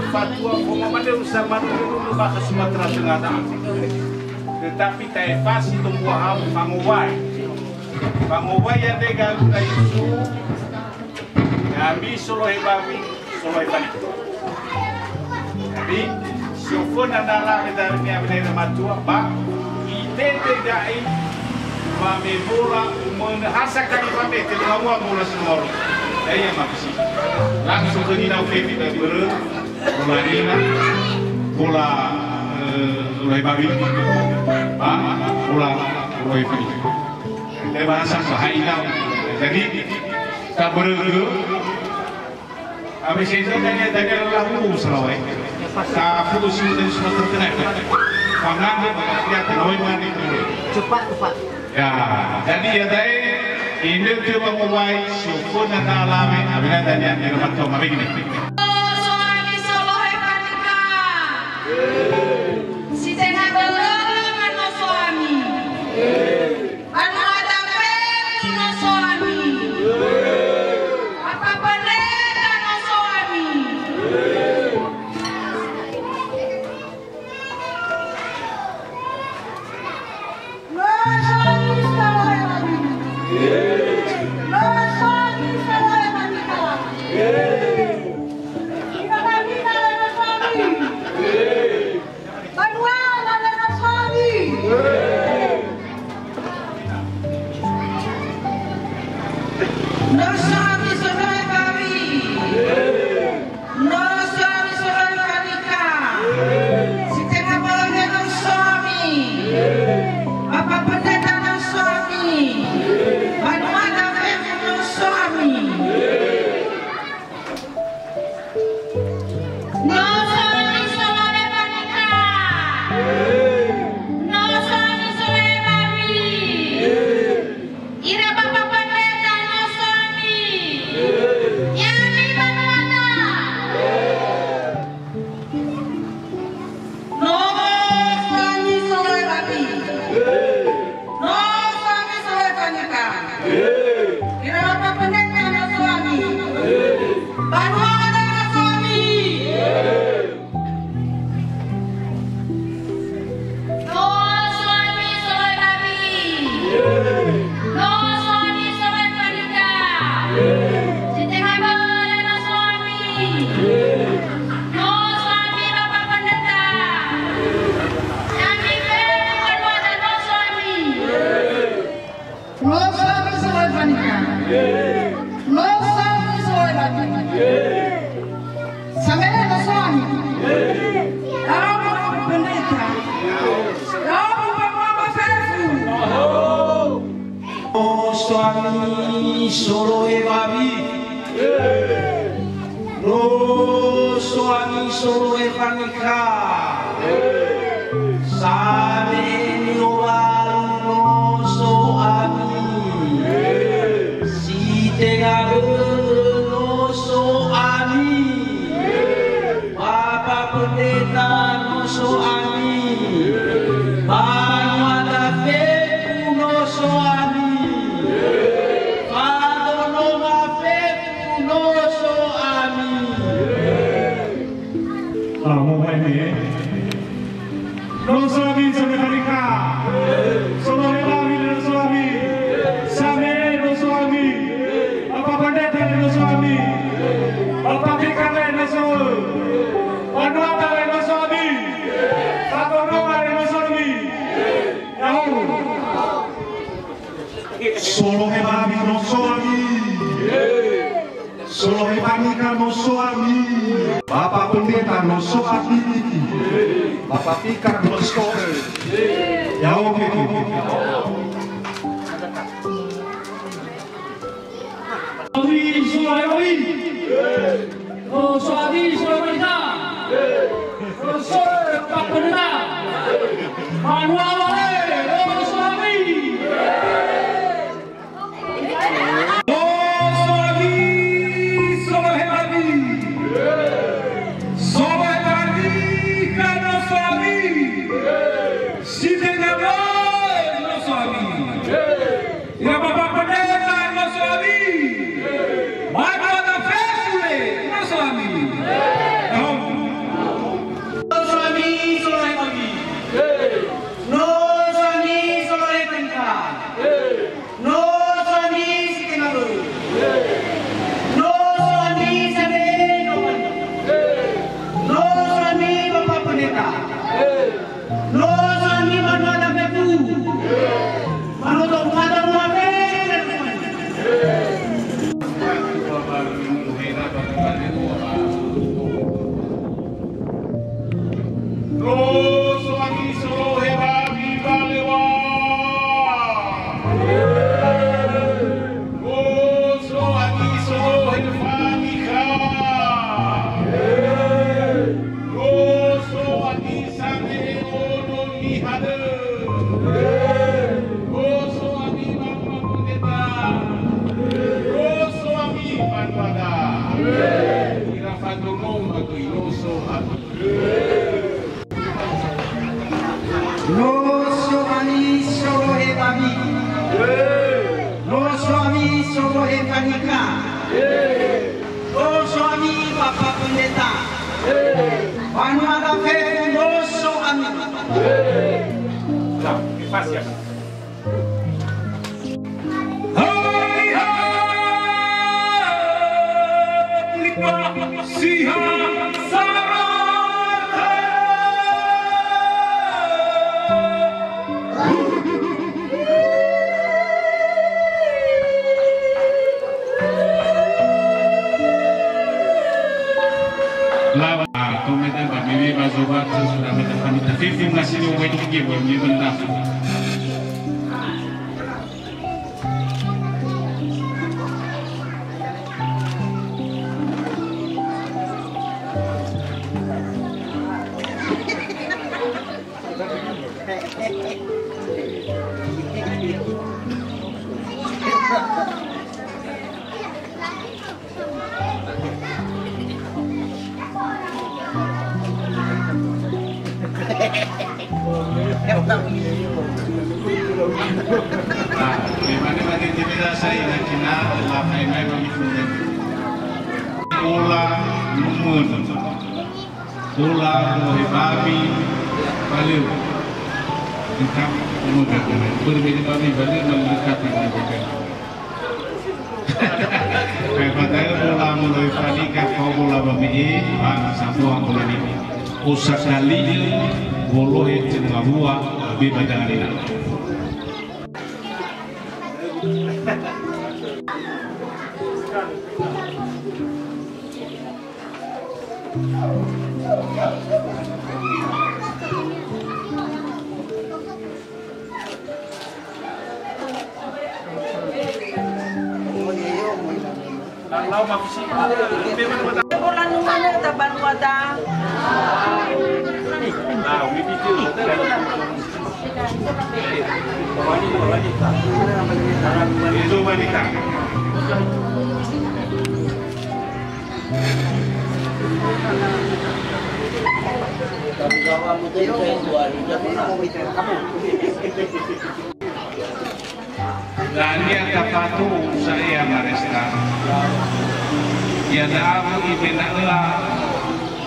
fatwa pengumuman bersama dulu bahasa Sumatera Selatan. Tetapi taifasi tunggu ham panguwai yang degalu na isu kami solo hebawi solo hebani. Jadi siopun adalah dari ni abdena matua ba ite degai mamebola menghasa kali pamit dengan mula semua. Saya makasih. Langsung ke Nina Ukevi dari Beren, bola Nina, bola Babi, bola Ukevi. Dari bahasa Bahaya. Jadi tak Beren, habis itu tanya lalu Sarawak. Tak fokus dari Sumatera Tengah. Pangan dia terlalu manis. Cepat. Ya, jadi ya dari ini tu menguai syukur dan alami abina dan yang dirahmat Tuhan begini. Suami solo hebatika. Si tengah belum no suami. Anu ada petu no suami. Apa pendeta no suami. No suami solo hebatika. Suami solo babi, no suami solo panika, sabe no suami, si tengah no suami, Bapak pendeta no suami, Banu ada fetu no suami. Non suami sampai Amerika, solo hebawi non suami, sampai non suami, apa pendeta non suami, apa pikir non suami, wanita non suami, satu rumah non suami, solo hebawi non suami, solo hebawi non suami, Bapak pendeta non suami. Bapak pikir bosku, jauh gitu. Suami solo wanita, solo Bapak pendeta, manual suami. Suami, No suami solo babi. No suami solo panika. No suami Bapak Pendeta. Anu ada fe no suami. Nah, pas ya. Komentar kami bazobat sudah kami terfilm ngasih di web ini bagi benda. Bagaimana bagi kita saya nak kena adalah mai bagi funden. Pula numun, pula boleh babi, balu. Engkau mudah kena. Berbeda babi balu melihat ini bukan. Padahal pula mulai panika kau pula babi sampai pula ini. Usah kali boleh cenderung buat beda dengan ini. Bulan mana taban wada? Itu wanita. Dan yang kapatu saya Maresta. Ya dalam ibinallah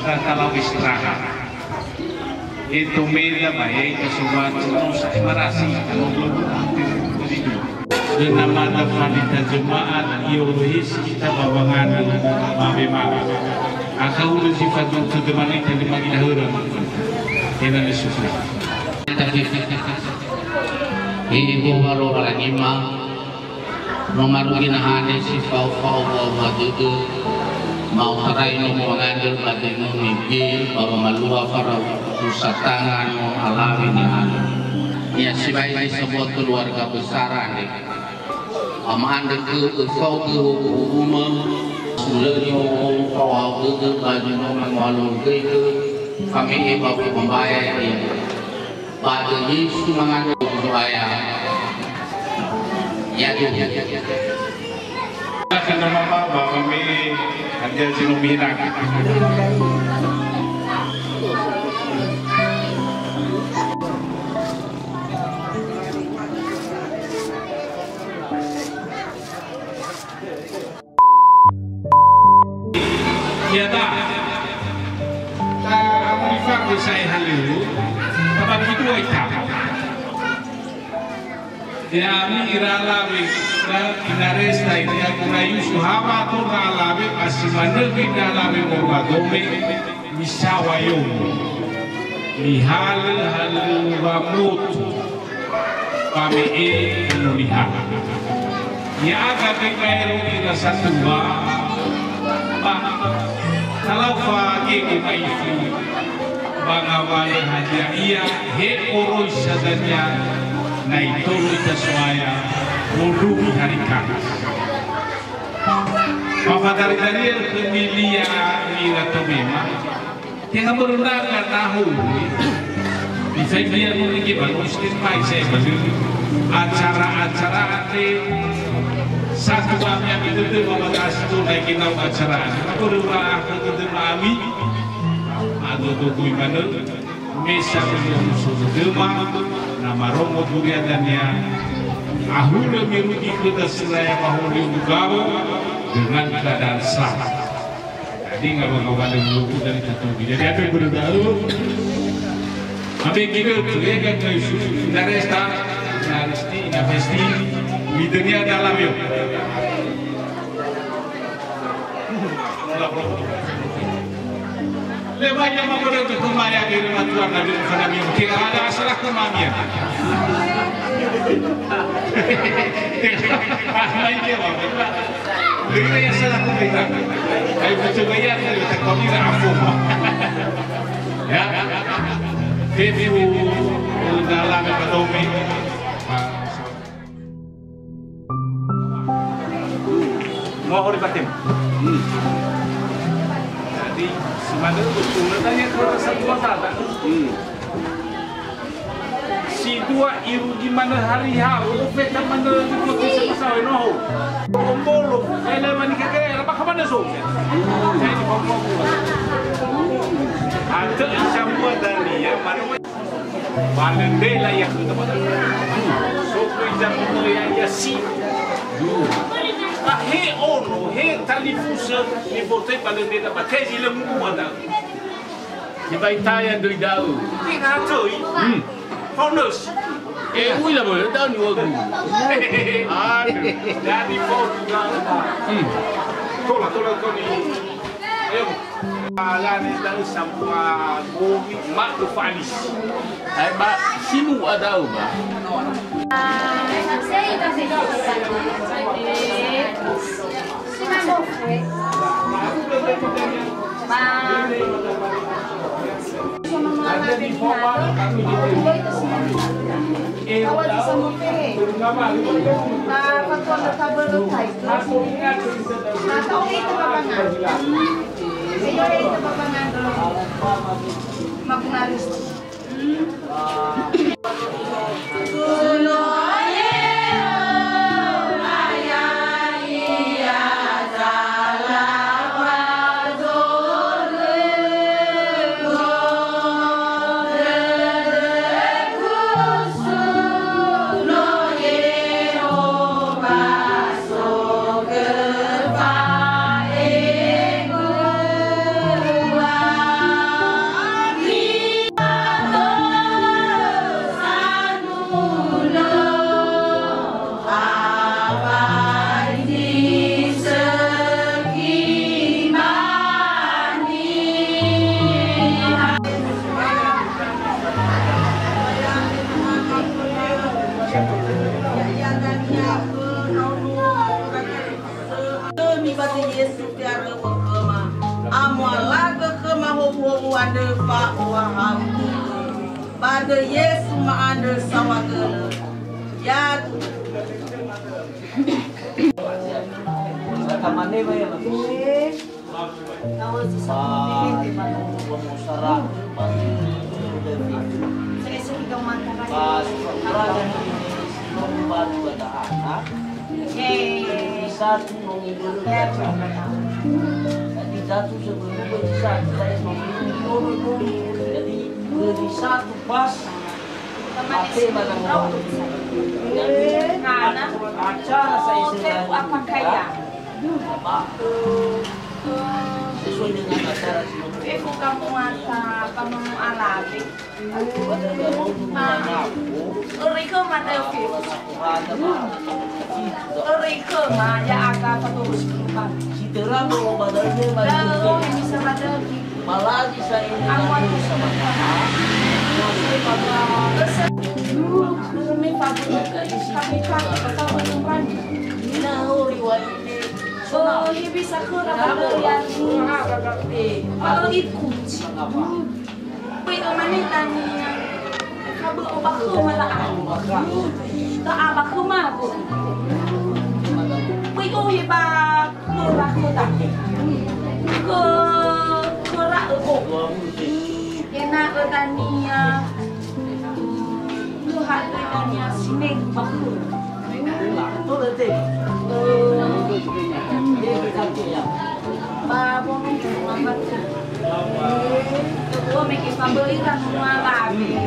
kalau istirahat. Itu beda baik kesubuhan saya merasi kalau belum dengan nama wanita jemaat Yolohis kita bawangan mabema. Aku udah sifat untuk demani dan dimagi dahurang. Ini Yesus. Ibu baru lagi mah mengarungi nahane si fau madu mau terai mau mengambil batu mimpi bahwa maluha para usatangan mau alami ni anu ya sebagai sebuah keluarga besaran deh aman dek fau ke umum sebenarnya fau ke baju mengalun ke kami ibu pembayar dia pada Yesus mengandung ayah ya. Karena mama bawa kami ada sinumira. Ya tak. Kamu ifak saya halu. Apa gitu ikam? Ya mi iralawi inaresta ini aku rayu suhama tu ralawi asimane kinalawi ngomadome misawayo mihal halu ramut kami inoliha ya agak kairu ina satua kalau pagi kita isi bangawan haja iya he oroi sadanya na itolo itaswaya mudugi hari kamis. Papadari-dari pemilia nila tomema kaya merunakan tahu bisa dia memiliki baguskin baik saya berdiri acara-acara ate satu kami yang itu bapak kasih itu naikin tahu acara aku rumah aku itu mami sodo kui mana mesa menunggu sodo dema nama romo durian dan ya ahula mirugi kita selaya mahuli ugawa dengan keadaan sah. Jadi nggak bakal ada buku dari tertutup. Jadi apa yang berdalu? Apa kita terlihat ke saudara star, naristi, nafesti, leadernya dalam yuk. Lebaynya mau berada kemana di rumah Tuhan Nabi Muhammad yang kira ada masalah kemamian. Main dia mau. Lagi yang salah kita. Ayo coba ya kita kami dah afu. Ya. Review dalam ekonomi. Mau hari patim. Jadi semana betul tanya ke satu tata. Si dua iru gimana hari hal, kita mana ikuti sama no. Bombolo, ele mani kekeh, apa kemana so? Saya di bawah. Ada semua dari ya mana. Balende lah yang kita mana. So kita mulai ya si. He ono, he talifusa, ni botei balende da batezi le muku ada. Ni baitaya do idau. Ni ngatoi. Bonus. Ui lah boleh tahu ni waktu. Aduh, jadi foto lah. Tolak kau ni. Alah ni dah sampai gobi mak tu falis. Ay ba simu ada ba? Sei da sei. Sina mo foi. Ma. Pada Yesus ma'anda sawagana ya Kamane ba yan? Nawal si sa di man Masarap. Sa ikaw man ka Pas peranan ini membuat anak. Satu mengidur Jadi satu sebelum bisa saya mengidur. Jadi beli satu pas mati malam Karena acara saya sedang apa kaya sesuai dengan acara Ibu kamu mata, kamu alami. Erika mana Ibu? Erika mana ya agak terus berubah. si terang mau badannya Lalu bisa ada malah saya ini sama Kami Oh, ini bisa ke rapat yang kalau ikut. Wih, mana tanya? Kamu apa ke malah aku? Tak apa ke mana? Wih, oh iba ke rakyat tak? Ke rakyat. Enak tanya. Tuhan tanya sini baku. itu nanti Ba bông apa tu? Kedua pabeliran malabi.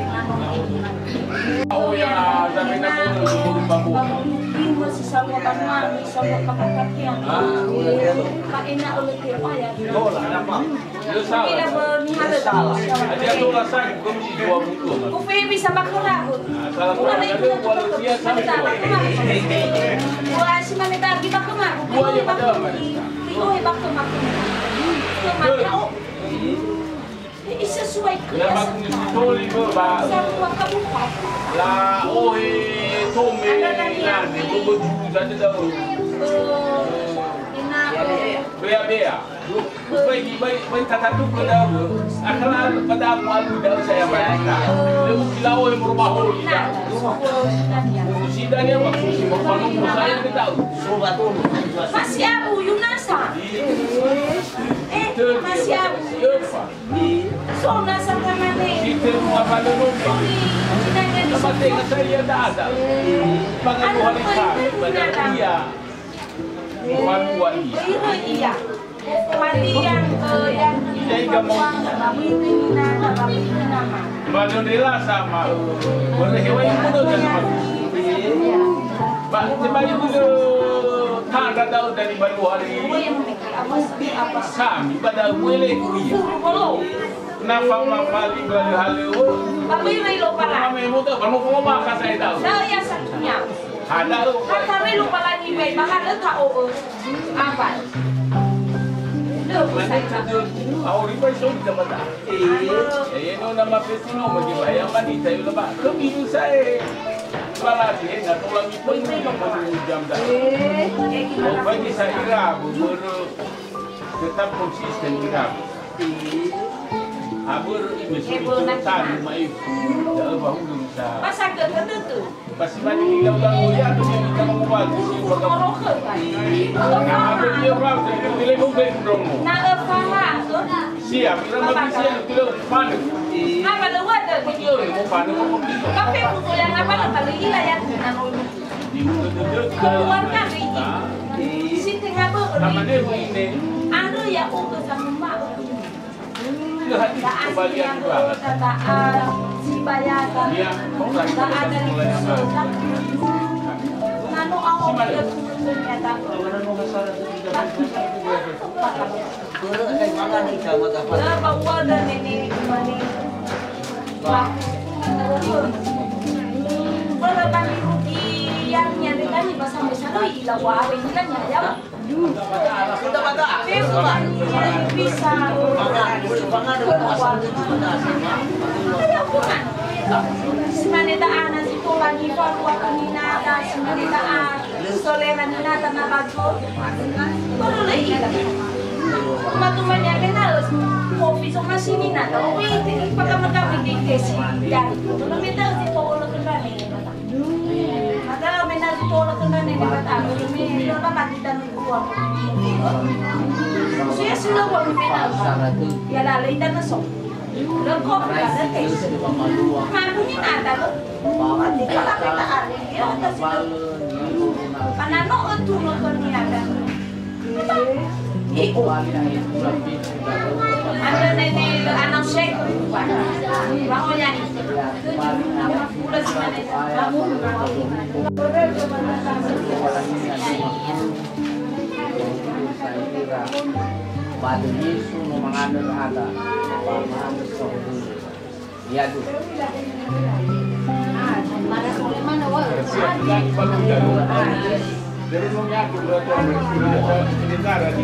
Oh ya, tapi nak bambu. Bimbo si sama panmami, sama pakakatian. Kaina ulit dia ya. Bola, nampak. Dia salah. Bila bernihala dah. Dia tu rasa kau mesti dua buku. Ufi bisa bakarahut. Salah orang ada walau dia sampai dua. Wala si manita di bakamar. Dua je pada mana? Tinggal bakamar. Kemakau. Sesuai Lepas ni toli berba. La oi tome na ni bobo jadi tahu. Bea. Baik kata tu pada akal pada malu dah saya mereka. Lepas kilau yang berubah holi dah. Sudah dia waktu si berpanung saya tidak tahu. Masih Abu Yunasa. Masih Abu. So nasa kamane. Kita apa dulu? Lepas tengah saya dah ada. Pengaruh hari pada dia. Buat iya. Kematian yang Mandela sama. Boleh hewan itu dengan Pak, sebalik itu tak tahu dari baru hari. Kami pada boleh kuih. Kenapa mafali berhalu? Tapi lupa lah. Kami muda, kamu kau makan saya tahu. Saya satunya. Ada tu. Kami lupa lagi baik, bahkan letak apa? Awak riba so kita mata. No nama pesino bagi bayar mandi saya lepas. Kami saya. Malah dia nak tolong itu jam dah. Bagi saya kira tetap konsisten kira. Abur mesul tadi mai dah bahu bisa. Masa ke tu? Pasti mandi hilang orang ya tu yang kita mengubah si Morok kan? Apa dia buat? Dia pilih bukan dong. Nak faham tu? Siap, kita mesti siap pilih mana? Apa lu ada? Pilih mau mana mau pilih. Kafe buku yang apa lah kali ini lah ya. Keluar kan ini. Sini ngapa? Nama dia begini. Anu ya aku sama mak. Kebagian juga. Si bayaran. Dia mau lagi mulai apa? Nanu awak dia ternyata. Bawa dan ini kembali. Kalau kami rugi yang nyari tadi pasang besar ilah wah ini kan nyari sudah pada bisa semanita anak itu lagi bahwa keminata semanita soleran minata na bago baru lagi matuman yang kenal kopi sama sini nata ini pakai mereka di desi dan belum minta si polo kendali ada minta si polo kendali di bata belum minta apa kita nubuat saya sudah buat minta ya dah lagi dan masuk lekop ada tes mampunya nata lo nanti kalau kita ada ya atas itu panano itu nontonnya ada ada nenek anak syekh bangunnya udah Batu Yesus mengandung ada pemahaman sohbu. Ya tu. mana Dari mengaku berapa negara di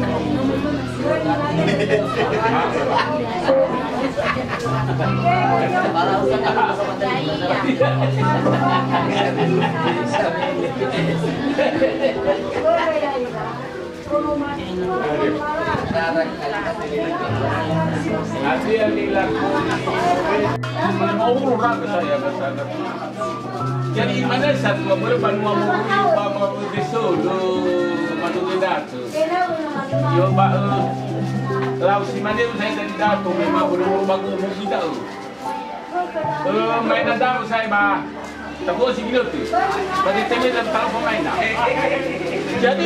Nanti yang dilakukan orang saya kesana. Jadi mana satu boleh bantu mau besok matu datu. Yo ba lau si mana saya dari datu memang belum bagus mau kita. Main datu saya ba. Tapi si bilo tu. Pada teme dan tahu pemain. Jadi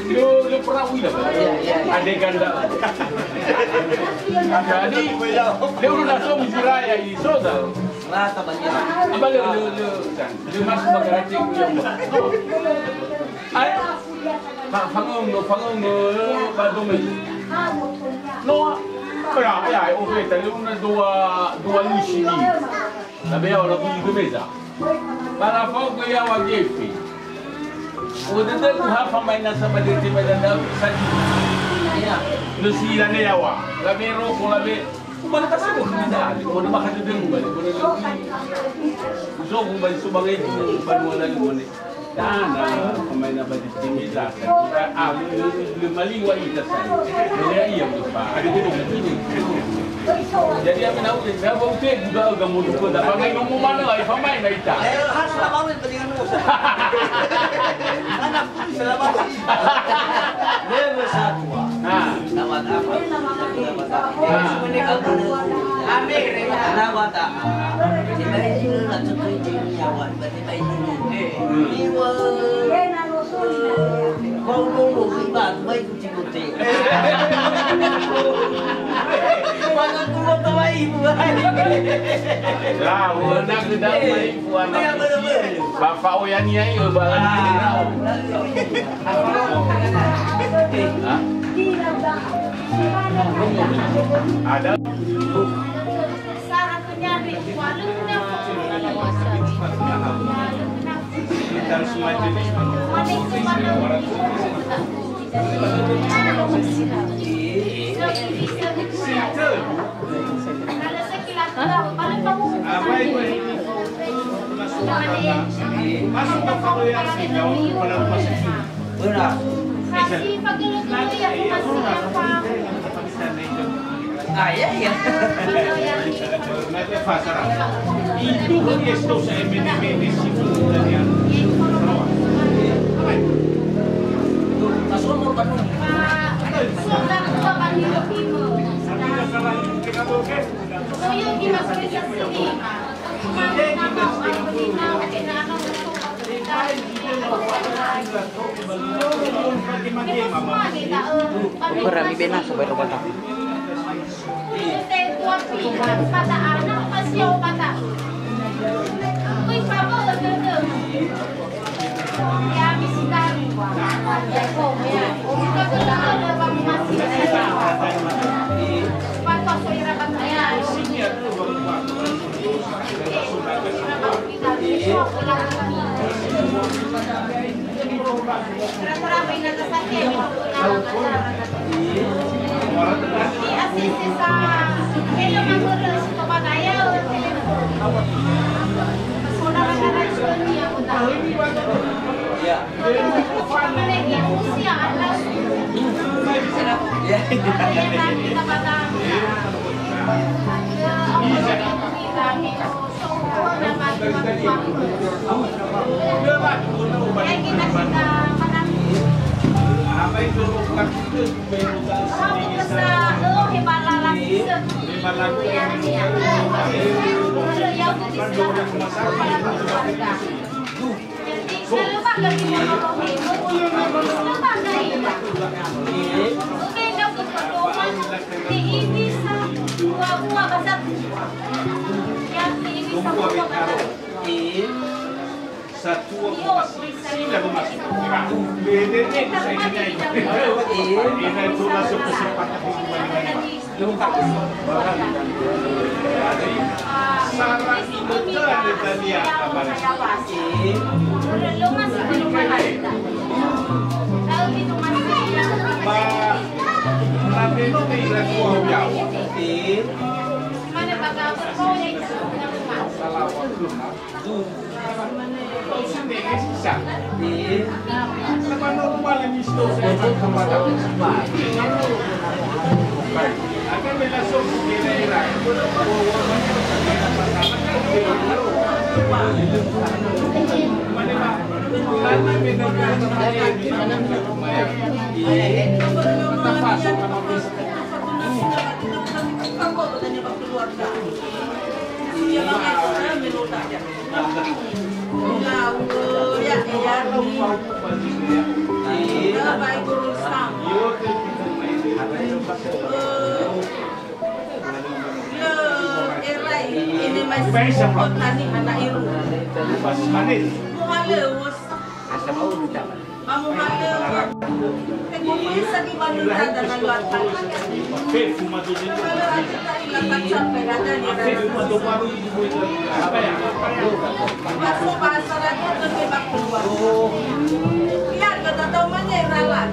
lu perawi lah, ada ganda. Jadi dia udah langsung misi raya ini, saudara. Rata banyak. Apa lu masuk bagasi yang ay, fangung badu mai. No, ya, oke, tadi una dua luci lì. L'abbiamo la pugni di mesa. Para fogo ya wagefi. Udah tu hafa main nasa badeti badanda saji. Ya, lu sila ne yawa. Labe roko labe. Kumana kasi mo kinda. Mo na makati din mo bali. Mo na zo mo bali subagay mo banwala mo ni. Dana main na badeti mesa. Ah, lu maliwa ita sa. Dia iya mo pa. Ada din ni. Jadi apa nak udah? Saya bawa cek juga agak mudah pun. Tapi main ngomong mana? Ifa main dah ita. Harus selamat dengan musuh. Anak pun selamat. Level 1. Nah, Selamat apa? Selamat apa? Amir, selamat apa? Tiba ini nak tutup nyawa. Tiba ini. Iwa. Kau dulu kita baik kucing-kucing. Mana dulu tahu ibu. lah, nak kita ibu anak. Bapak Oyani ayo balan ini tahu. Ada. Sarah kenyari, walau Dan semua jenis masuk ke variasi jauh pada posisi. Benar. kasih pakai lebih ya masih apa? Ah ya ya. Nanti pasar itu kan esto saya mini situ dari yang Masuk mau Bandung. Sudah tua kali lebih so yung gimagawa sa cinema. Berami benar sampai rumah tak. apa itu bukan itu satu sila masuk beda ni saya ini itu masuk kesempatan jadi Sarah itu ada tadi apa tapi itu tidak kuat jauh mana bakal berkoyak salah waktu sendiri sisa. Sama normal ini saya kepada akan belasok di daerah. Karena Ini masih sempot tani anak iru. Masih manis. Halus. Kamu halus. Tengok bisa di Bandung ada laluan tangan. Cuma tu je. Lakukan sampai ada di Cuma tu baru ibu itu. Apa ya? masuk bahasa lagi terjebak keluar. Lihat kata tahu mana yang ralat.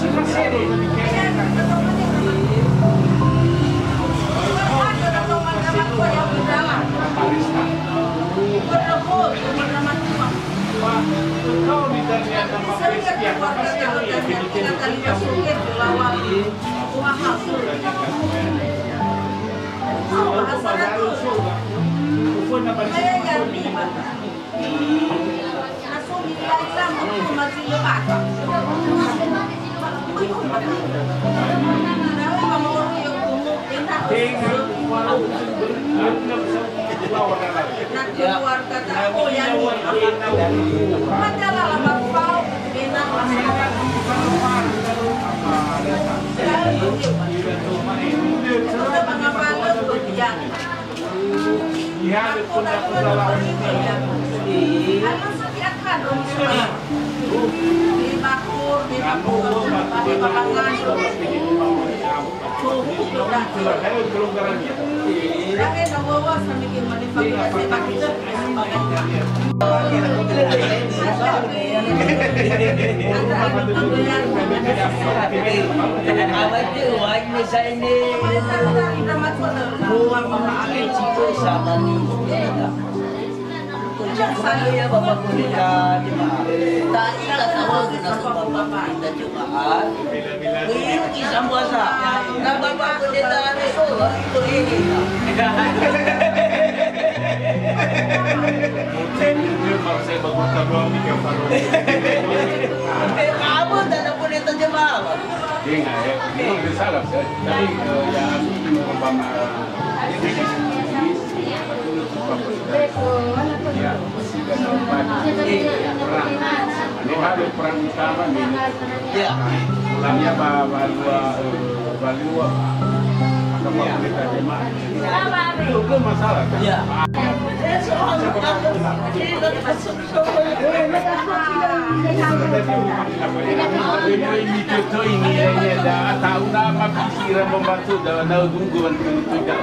Lihat kata tahu mana yang ralat. Kata tahu mana aku yang berjalan. Berlebur bersama semua. Kau di dalam nama Saya keluarga yang kita tadi masukin ke lawan rumah hasil. Bahasa itu. Saya yang lima. Langsung dibilang masih lepas. Tapi kamu orang yang gemuk enak. Nanti keluar kata oh yang ini. Majalah lambang kau enak masyarakat. Sudah mengapalah berbiang. Aku dah berbiang. Anak sediakan rumah. Di bakur, di bakangan. Lagi nak bawa sambil kita manufakturasi pakai saya bapak kuliah di mana? Tadi lah tahu kita bapak kita cobaan. Ini kisah puasa. Nah bapak kuliah tadi itu ini. Kalau saya bagus tabung ni kau tahu. Kamu tak ada kuliah terjemah. Ingat ya, ini salah saya. Tapi yang umpama ya, ini ada peran utama nih. Ya. Ulangnya balua akan kita jemaah. Itu kan masalah kan? Ya. Ini contoh ini dah tahu nama pikiran membantu dalam tunggu bantu tidak.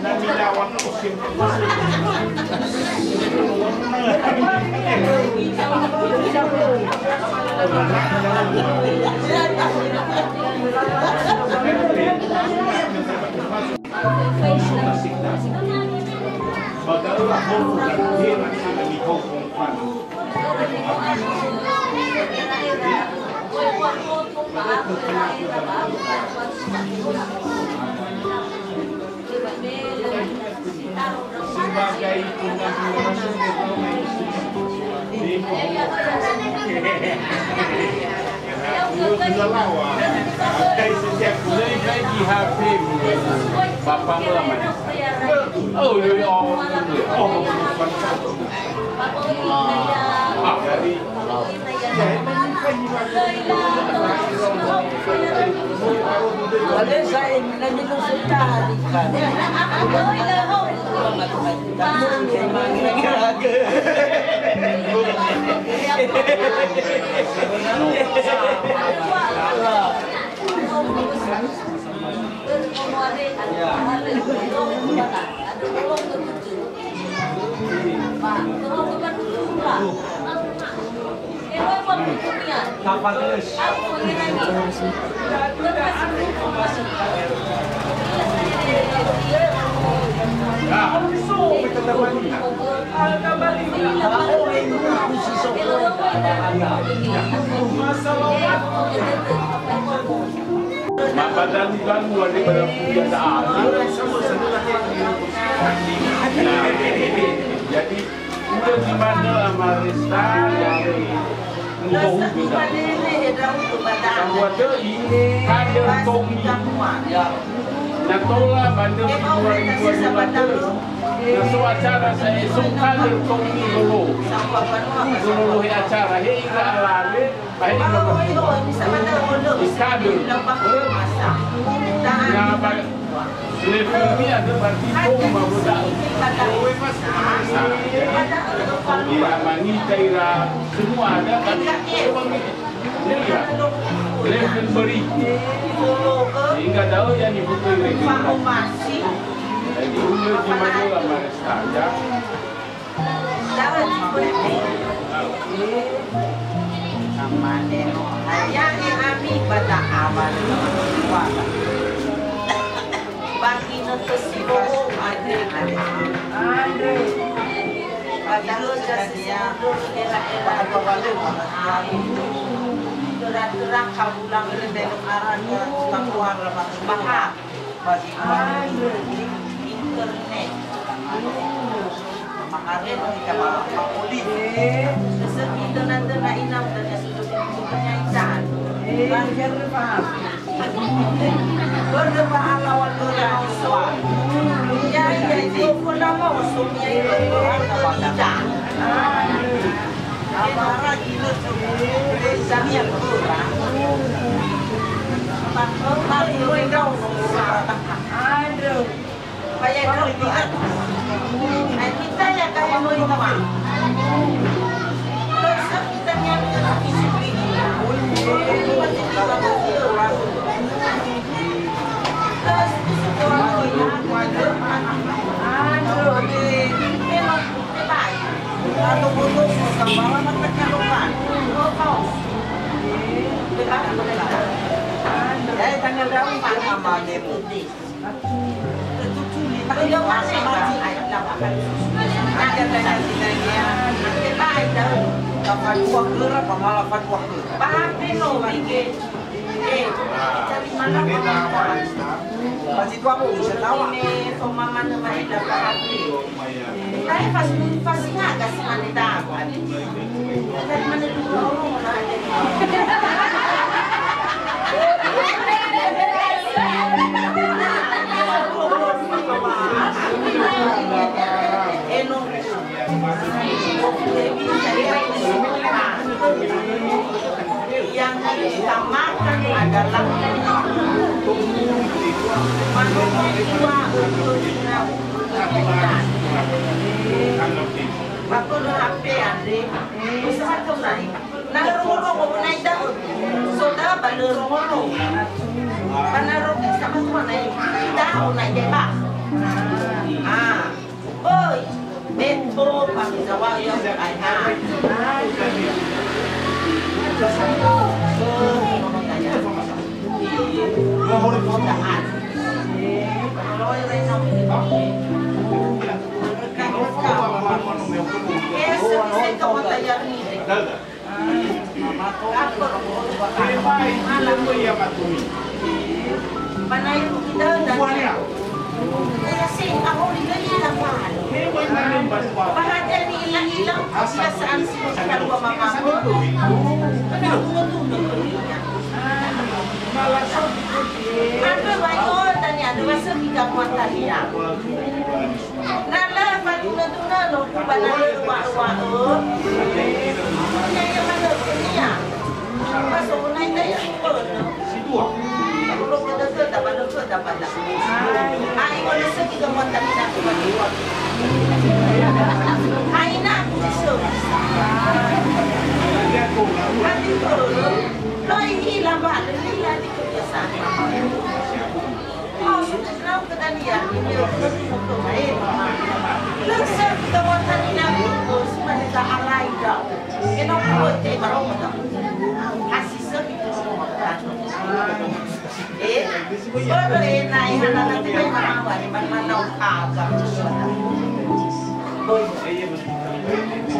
Nanti lawan musim. Bagailah kau berhenti dengan kau kumpan. Sebagai Sejak mulai lagi HP Bapak lama. Oh, jadi Ada saya nanti sudah kan. badan ganggu daripada kebiasaan. Jadi udah gimana sama Resta yang ngomong juga. Kamu ada ini ada tong ya. Nak tolak bandar 2022. Nasu acara saya sungkan kong ni dulu. Dulu acara hingga alale, baik iskadul. Nah, level ni ada berarti kong mabudak. Ira manita ira semua ada kan. Level beri. Hingga tahu yang dibutuhkan level. Jadi umur di mana lama saja. Yang kami pada awal bagi notesibo Andre padahal jasnya era-era gerak-gerak kabulang belok arahnya keluar bahak bagi internet makanya kita bawa polis sesuatu nanti nak inam dan sudah penyataan lancar paham berdebat awal dolar soal ya itu pun nama usumnya itu tidak apa gila tu desa yang kurang tak boleh kau aduh banyak kau lihat kita yang kaya mau ditawar terus kita yang disiplin terus atau butuh sama mereka lupa tanggal berapa sama demo beliau masih ayat 8 ada tanya kita ada dapat uang gerak malah dapat uang paham no bikin cari mana masih tua aku bisa tahu ini sama mana main dapat tapi pasti nggak kasih mana dapat dari mana dulu orang ada yang kita makan adalah manusia untuk waktu lu HP Andre, usaha kau naik, naruh mau naik dah, sudah baru ngomong, naruh sama semua naik, dah naik debak, boy, beto kami jawab yang ayah.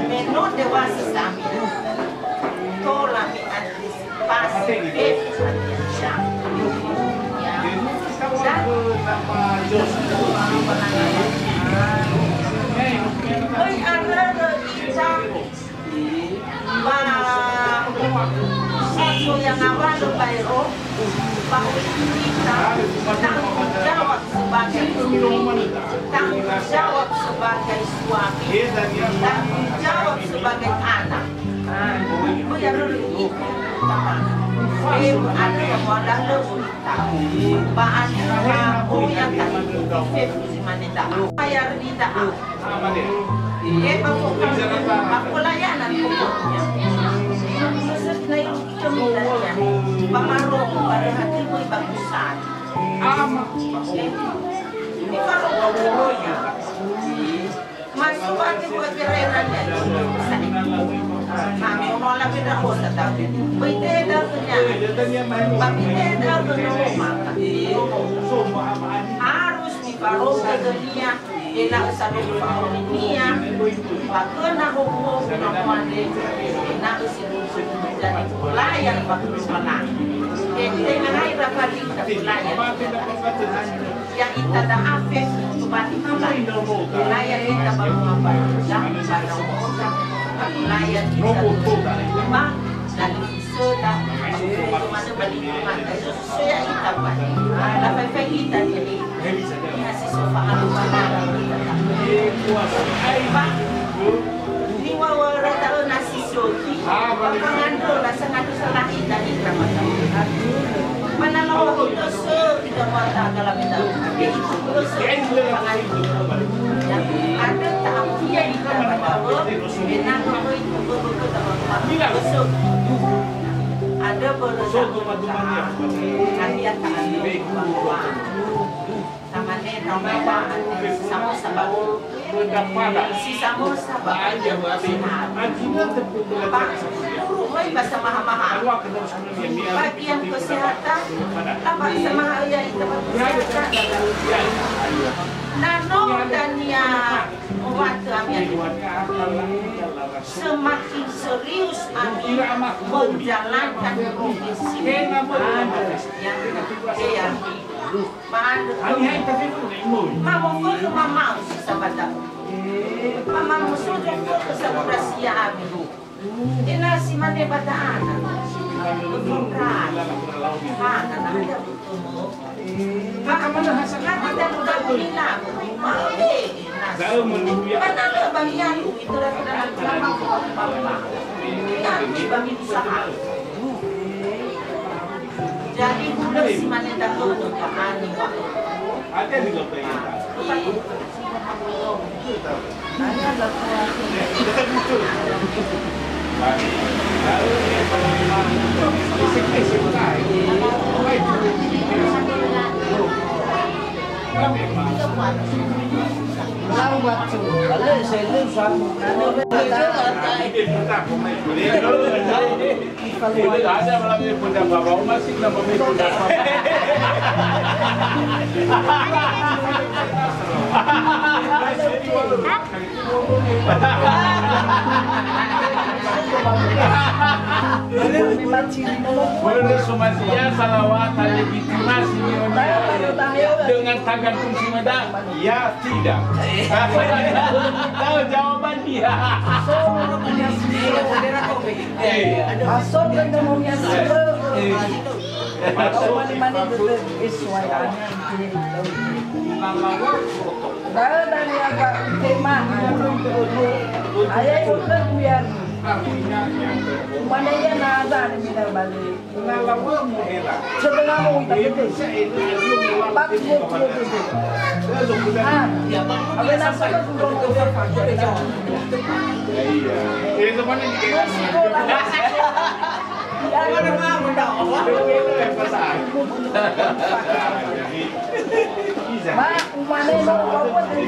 Menurut dewasa kami, tolong antisipasi satu yang awal bayro bahwa kita tanggung jawab sebagai sebagai suami dan menjawab sebagai anak. Itu yang lebih ada yang wadah lebih bahan yang tadi si manita bayar tidak aku layanan pokoknya selesai cemilannya pengaruh pada hatimu bagusan ini kalau ngomongnya masuk hati buat kerenannya kami menolak beda kota tapi beda punya tapi beda harus dibaros ke dunia enak satu dunia bagaimana hukum namanya enak sih jadi pelayan bagi sekolah dengan hari dapat pelayan yang kita dah afek untuk bagi pelayan kita baru apa dah pada orang pelayan kita memang dan sudah mana balik mana saya kita buat apa kita jadi kasih sofa mana ni wawara tahu nasi soki pangandro rasa ngadu salah kita di Ramadan mana lawa kita kita mata kalau kita itu ada tamu yang kita bawa enak itu betul ada bersama hadiah namanya nama sama-sama si sama-sama aja bahasa mahal-mahal bagian kesehatan apa sama ya itu kesehatan nano dan ya waktu kami semakin serius kami menjalankan profesi yang mama foto mama sabada mama musuh foto sabada siya ami ina si mane badaan bukan mana ada betul maka mana hasanat dan udah nila mana ada bagian itu adalah nama papa yang bagi usaha jadi budak si mana dah untuk ani ada di kota ini ada Lau batu, kalau saya lu sama, ada malam ini bunda bapak masih nama bunda Menurut Sumasia salawat legitimasi dengan tangan fungsi meda? Ya tidak. Tahu jawaban dia. masuk ke dalamnya masuk mana itu iswaya dan yang agak tema ayah itu biar mana yang nada ni dah balik setengah mau itu pak itu apa nasa tu itu mana ni Mak, mana mau apa tu?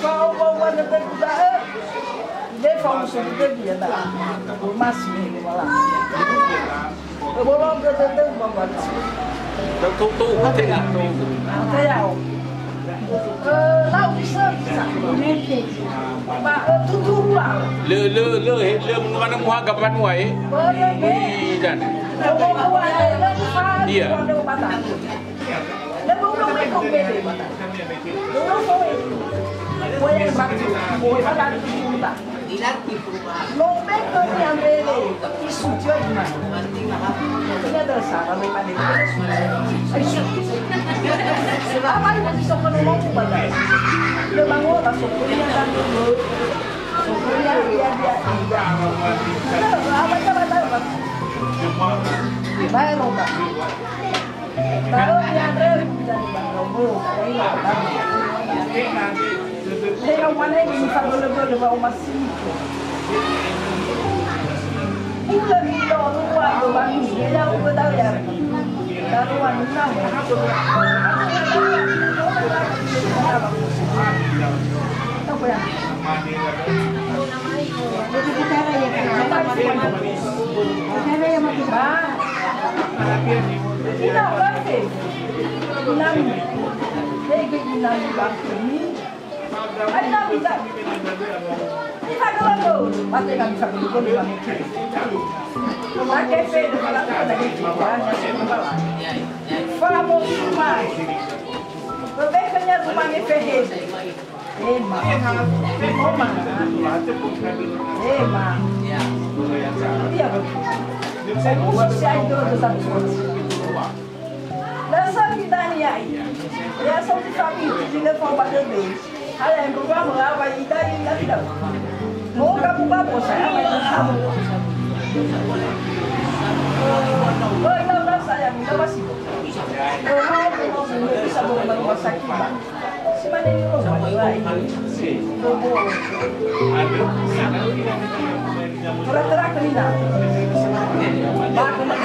Kau bawa nanti kita dia fungsi dia dah masih malah. Bolong ke tentu bawa. tu tengah tu. Tahu. Lau bisa. Mak tu lah. Le mana muha gapan wai? Jan. Dia. Dia bukan mereka beli. Dulu boleh bagi, boleh ada kita. dilatih perubahan. Nombek tu yang beli, isu jual mana? Ini ada salah memang ini. Apa yang bisa menolong pada? Dia bangun masuk kuliah dan dulu. Kuliah dia. Apa tahu. Bayar enggak? Kalau dia ada jadi bangun, Leo mana ini fagolo mau masih. Ulah itu luar tu bang, dia aku tahu ya. Daruan enam. Apa ya? Jadi kita ya kita ya mati bang. Tidak berarti. Enam. Lagi enam bang ini. Ada bisa. Kita kalau mati kan bisa berdua di mana? Pakai fede kalau ada di mana? Famo mai. Berbekanya rumah ni fede. Ma. Oma. Ma. Dia saya itu satu. Dasar kita ni ya satu kami di level bagaimana? Ada yang program apa kita ini tidak. Mau kamu apa saya apa kamu? Oh itu saya minta masih. Oh mau bisa bawa sakit. Si mana ni rumah ini? Terang ni nak. Baru nak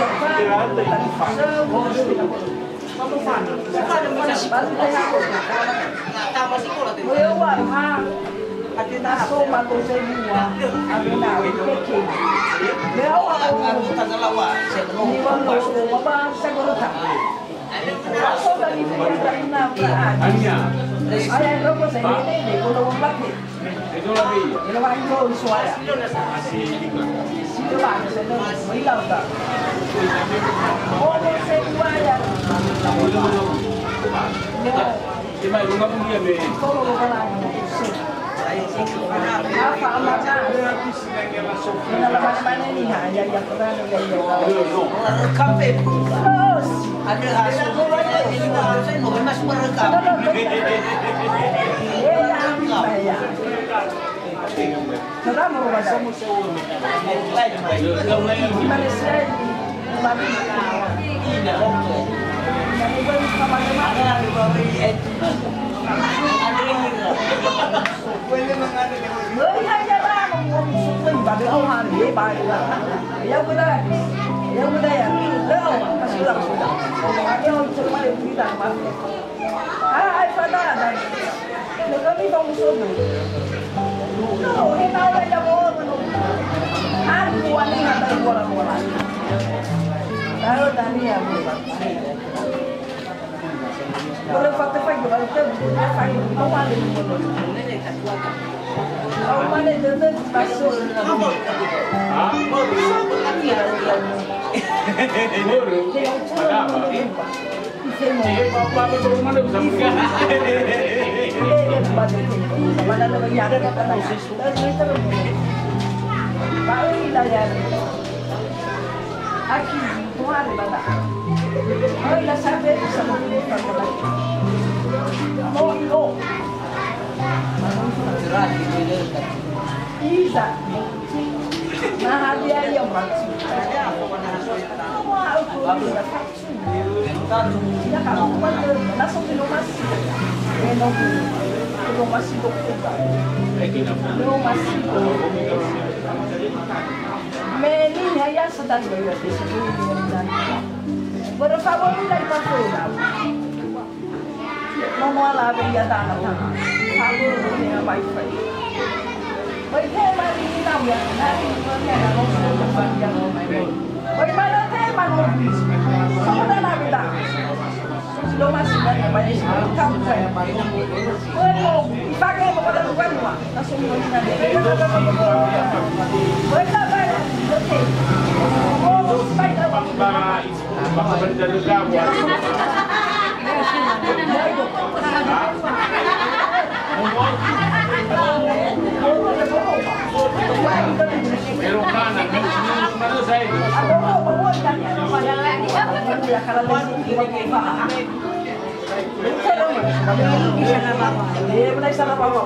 Bisa na bawa. Eh, mulai sana bawa.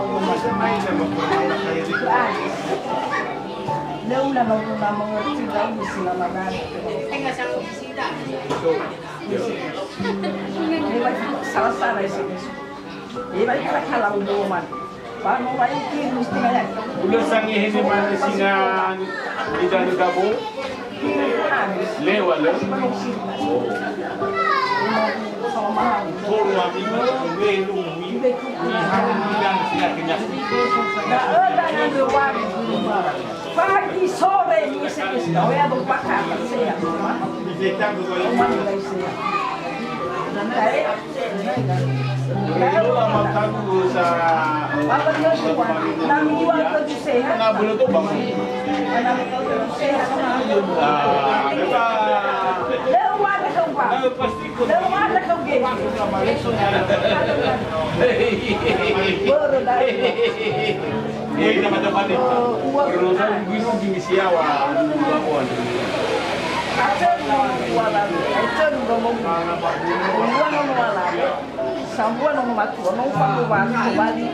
Leo na mengerti lagi selama nani. Enggak sanggup sida. Ini salah sini. Ini baik kalau doman. Paano baik mesti kaya. Udah sangi ini mana singan di dalam gabung. Lewa le. Polo amigo, velo mi. Bilang sila kenya. Pagi sore ni sekali, saya berpakat saya. Bisa juga Kalau amal kamu sa. Apa dia semua? Nami jual kerja sehat. Nggak boleh tuh bang. Nami kerja sehat. Lewat kau pak. Lewat kau gini. Baru dah. Ini teman-teman ini. Berusaha bisa di siawa. Acan walan, acan ngomong bukan ngomong walan, sambuan ngomong mati, ngomong pakuan kembali.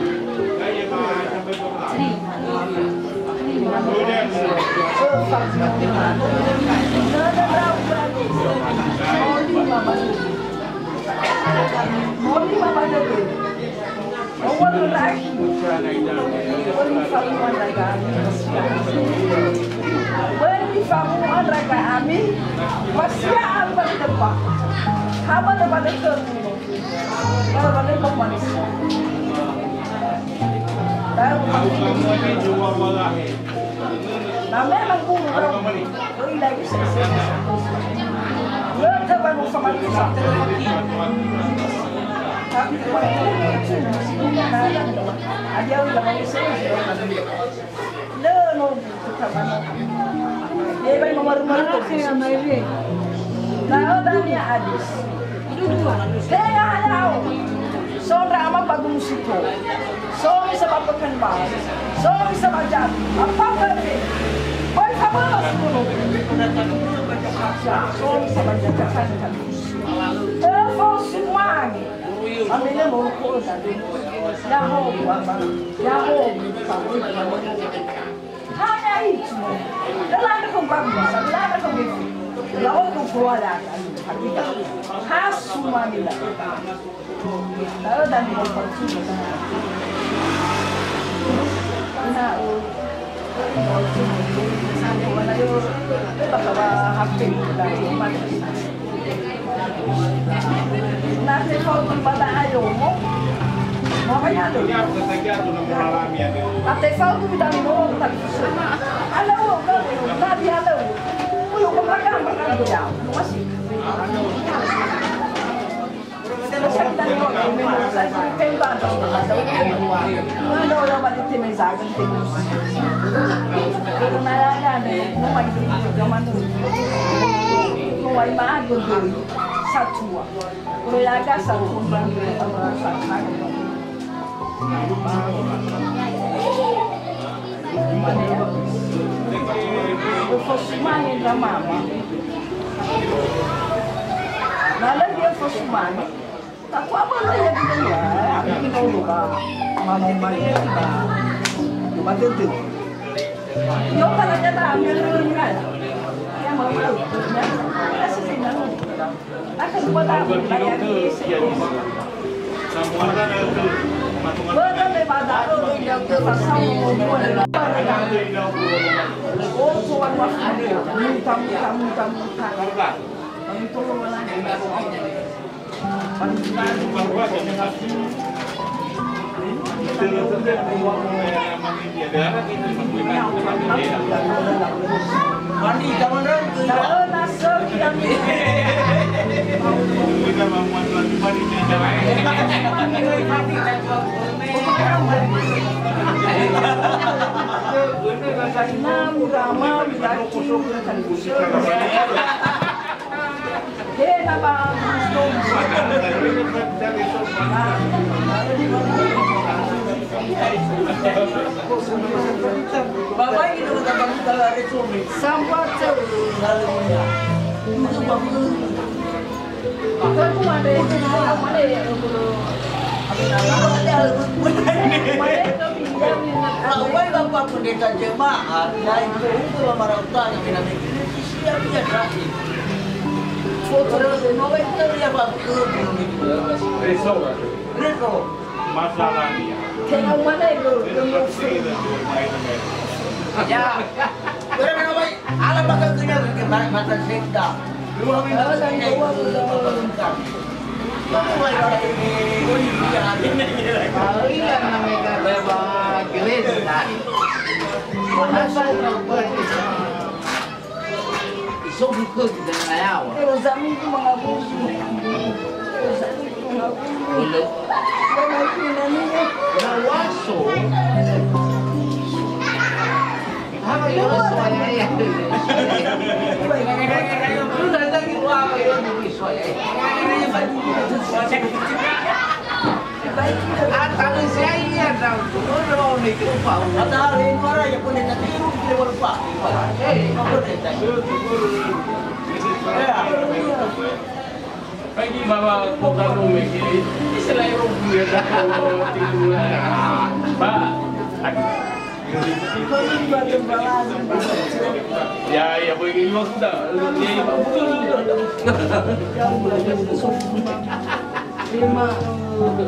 Famuan raga amin, masya Allah depan, haba depan itu, kalau balik ke manis. Nah memang kurang, ini lagi saya. Kita baru sama kita. Tapi ada udah mau saya. No, kita mana? Dia baik nomor-nomor tu. Nah, tanya hadis. Saya ada. Sonra ama bagus itu. So bisa bapakan bal. So bisa baca. Apa berarti? Boy kamu dulu. So bisa baca kan. Telepon semua. Ambilnya mau kau tadi. Yahoo, Yahoo, kamu. Hanya itu. Dalam kau bagus, dalam kau begitu. Lawan kau keluar kan. Khas semua ni lah. Tahu dan kau pergi. Nah, sampai yo, bawa HP dari mana? Nanti kau pada ayo mo. Makanya tu. Ate kau tu dah mau tak. Halo, kau tadi halo. Puyo kau makan dia. Masih. Saya kita ni saya kembang tu. Mana orang balik timur zagan timur. Kalau nak ada, mau itu zaman tu. Mau iman tu satu. Kalau lagi satu orang satu. Eu fosse mãe da mama. Nada dia fosse mãe. Tak apa mana yang dia. Aku tahu lupa. Mama mãe dia. Cuma tu. Yo kalau dia ambil kan. Yang mama tu. Kasih sini. Akan buat apa? Bayar Semua kan itu. Betul daripada orang yang terpasang membuat oh tuan wahai minta kami tolong lagi mandi kawan orang nasab kami kita membuat lagu mandi Bapak ini kalau ada suami, sampai itu bagus. Aku ada itu, mana ya? Rawai bapak pendeta jemaat, dan itu marautan yang kita bikin siap dia terakhir. Foto nomor itu dia bapak Reso. Masalahnya. Tengok mana itu? Ya. Berapa baik? Alam bakal kena ke mata sekda. 2 minggu lagi bakal. Bapak kalian namanya bebas gereja. Masa iso buku di dalam Kalau zaman itu mengabusi. Kalau zaman itu mengabusi. Kalau itu namanya Nawaso. Ayo saya ya. Lu datang ke apa ya di saya. Atau saya dah turun ni ke bawah. Ada hari mana yang pun kita tiru kita berapa? Apa kita? Pagi bawa kota rumah ini, selain rumah dah tidur. Pak, ya begini maksudnya. lima. Kalau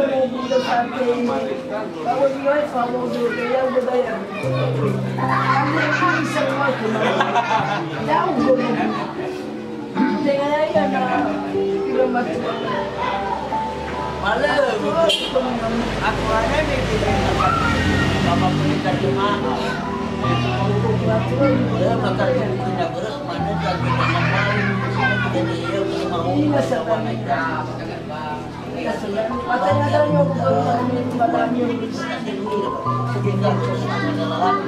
dia sampai, kalau dia follow dia budaya. Kami semua cuma jauh. Dengan ayah nak kilometer. Malah aku ada ni bapak pendeta jemaat. Dia bakal kena berat mana dan kena main. Jadi dia mau masalah aja. Matanya ada yang badannya Kita terus menjalankan.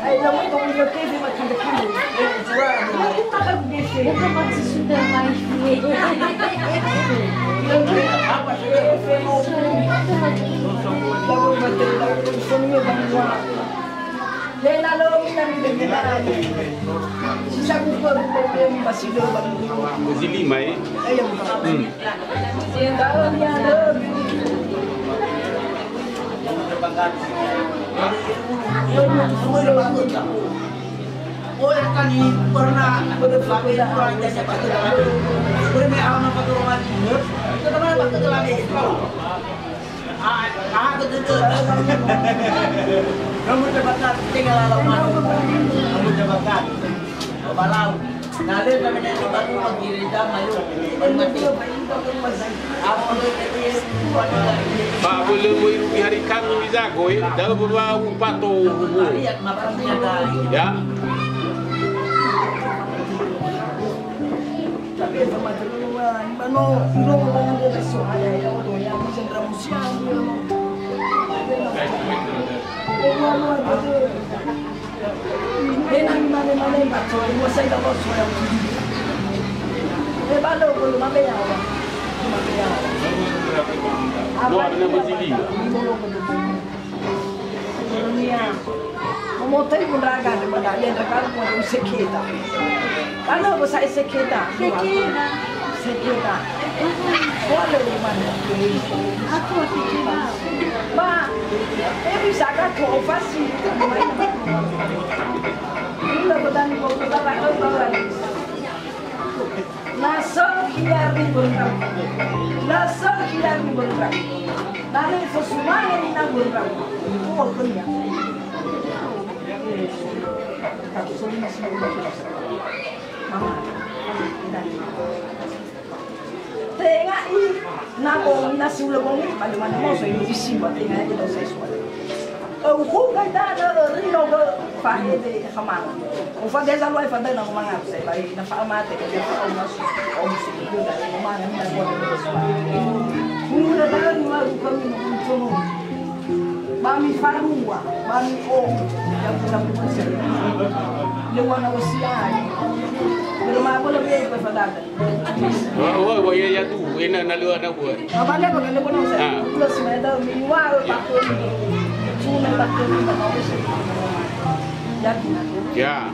Ayah mau tunggu dia TV macam dekil. Aku tak bisa. Bukan masih sudah main Apa sih? Baru betul baru semuanya bangga. Dan lalu kita mendengar. Sisa buku problem masih dulu baru. Masih 5 eh. Ayah bukan. Kalau dia ada. Oh ya kan pernah berbagai orang yang siapa tu dalam boleh alam apa tu orang itu kita mana apa tu dalam itu betul kamu jabatan tinggal alam mana kamu jabatan balau nale kami ni baru magiri dah malu bermati apa tu Pak boleh di hari kami bisa koi, dah berapa pato. lihat makamnya dah Ya. Tapi sama terluan, mana belum orang dia suara yang tu yang sentra musian dia. Mana betul. Dan mana macam masa itu bos suara. Balu belum apa ya? Luar dengan berjili. Memotai pun raga de mana dia raga pun sekita. Kalau bahasa sekita. Sekita. Walau di mana. Aku fikir Ba, bisa kan kau pasti. Ini betul betul betul. Nasab hilang bergerak. Nasab hilang bergerak. Nanti sesuatu yang hilang bergerak. Oh, benar. Tengah ini, nabong nasulong ini pada mana mau saya isi buat tengah itu saya suara. Hukum kita ada rino ke fahid khamar. Ufah dia selalu ifah dia nak mangap saya bagi nafal mati kerja faham masuk itu dari mana buat itu semua. Mula dah mula kami mengunjung. Mami farua, mami om, yang pulang bersih. Lewan usia. Rumah aku lebih berfaedah. Oh, ya tu, enak nak luar nak buat. Apa dia pakai lewan usia? Plus mereka minimal takut. Cuma takut kita mau bersih. Jadi. Ya.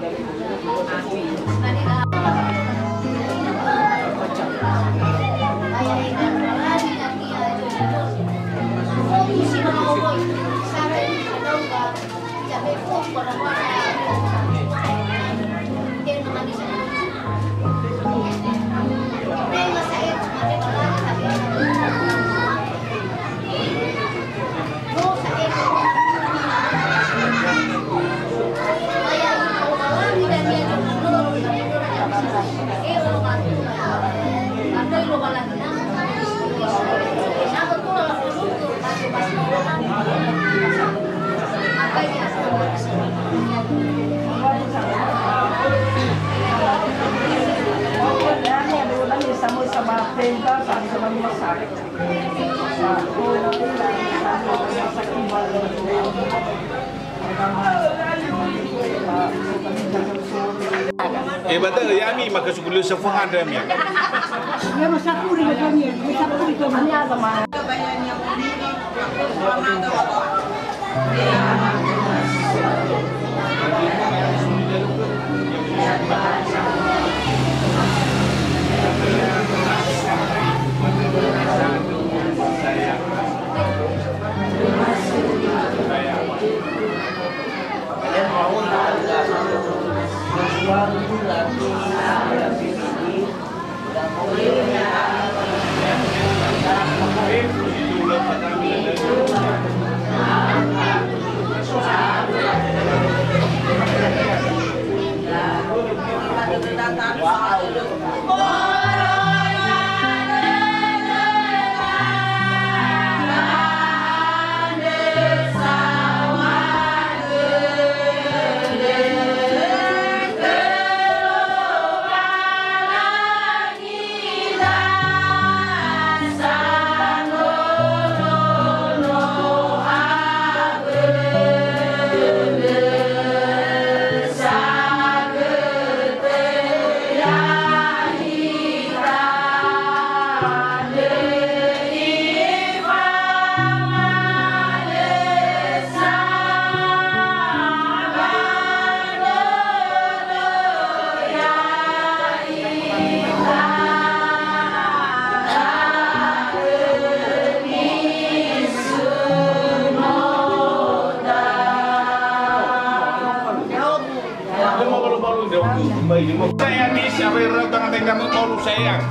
sama perintah sama masyarakat. Betul ya mi maka sukulu sefuhan dia mi. Ya masakuri ke kami, masakuri ke mana sama. Saya ni siapa yang orang tengah kamu baru sayang.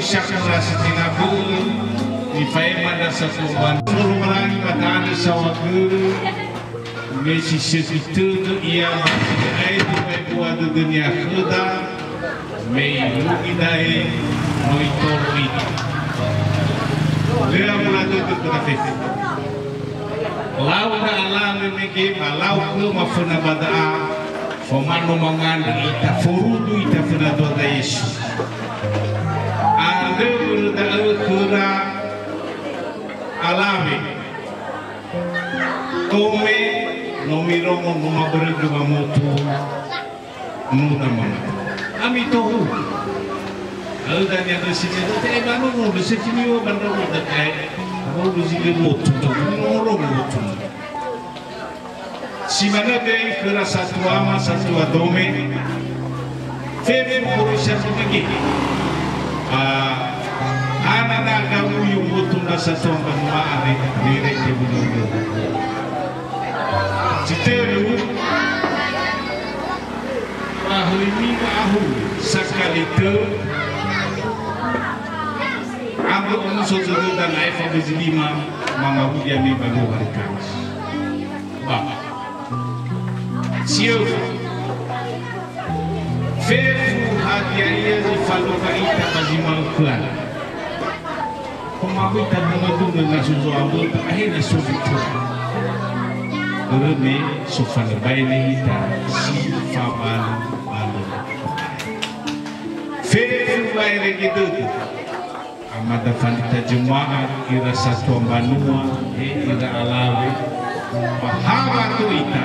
syakra setinabu di faima dan satuan seluruh merangi bataan sawagu Messi segitu ia bersedia di buat dunia kuda mengidai noitori dia mulai itu terakhir lau na alam memiliki malau ke mafuna badaa Fomano mangandi ita furudu ita funa doa Yesus. Ande berda kura alami. Tome nomiromo numa berdu mamotu nuna mama. Ami tohu. Ada yang bersih itu teh banu nu bersih kimiu bandar muda kai. Aku bersih motu tu noro motu. Si mana dei kera satu ama satu adome feve polisya lagi anak kamu yang butuh satu ama ada direk dibunuh citeru ahli ahu sekali tu ambil unsur dan iPhone 5 mengaku dia ni baru harga Siu Fefu hadiahnya di faluka ita bazimal kuan Kumaku ita bunga dengan susu ambil akhirnya susu Kerana sufan baini ita si fabal balu Fefu baini gitu Amada fanita jemaah kira satu banua kira alawi Bahwa tu ita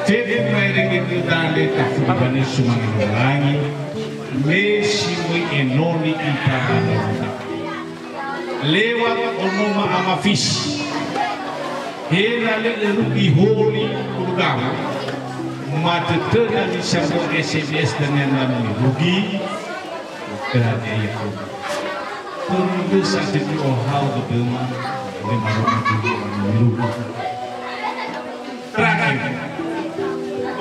Fede mereka kita lihat fubane semua orang Messi mengenali kita lewat onoma amafis hela lerugi holi kurang mata terjadi satu SMS dengan nama rugi kerana itu perlu satu hal berdua dengan rugi terakhir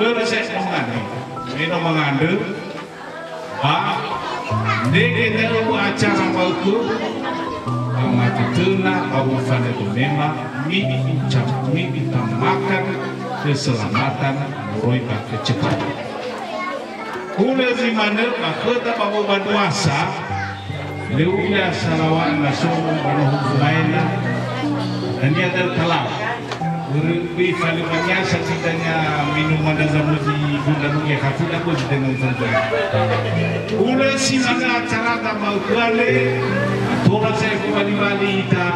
proses mengandung kita acara waktu amat tuna abu fana itu memang kita makan keselamatan mereka kecepatan ulah di mana kita bawa berpuasa lewat salawat nasul berhubungan dan dia tertelap Lebih banyak setidaknya minuman dan zamu di gudang yang kafu aku di dengan tuan. Ulah si mana acara tak mau kembali, atau saya kembali balik kita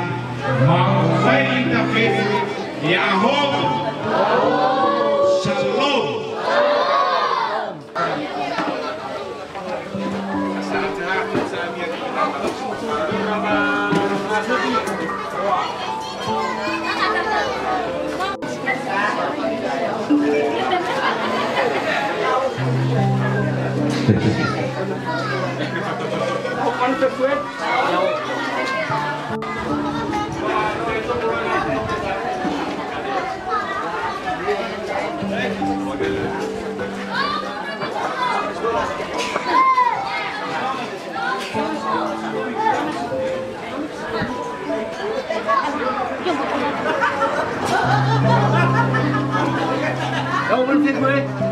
mau baik tapi Yahoo, Shalom. Đâu vẫn biết mới